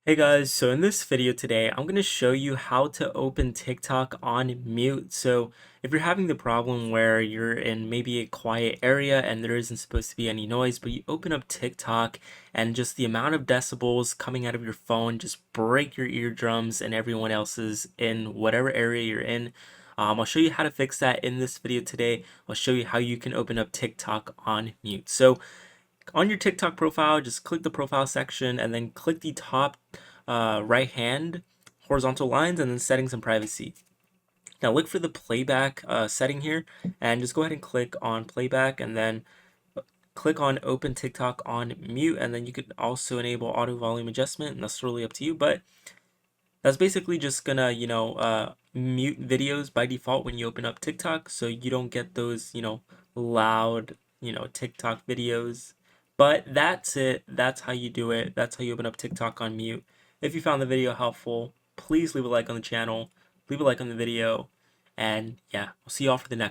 Hey guys, so in this video today, I'm going to show you how to open TikTok on mute. So if you're having the problem where you're in maybe a quiet area and there isn't supposed to be any noise, but you open up TikTok and just the amount of decibels coming out of your phone just break your eardrums and everyone else's in whatever area you're in. I'll show you how to fix that in this video today. I'll show you how you can open up TikTok on mute. So on your TikTok profile, just click the profile section and then click the top right hand horizontal lines and then settings and privacy. Now look for the playback setting here and just go ahead and click on playback and then click on open TikTok on mute, and then you could also enable auto volume adjustment, and that's totally up to you, but that's basically just gonna mute videos by default when you open up TikTok, so you don't get those loud TikTok videos. But that's it. That's how you do it. That's how you open up TikTok on mute. If you found the video helpful, please leave a like on the channel, leave a like on the video, and yeah, I'll see you all for the next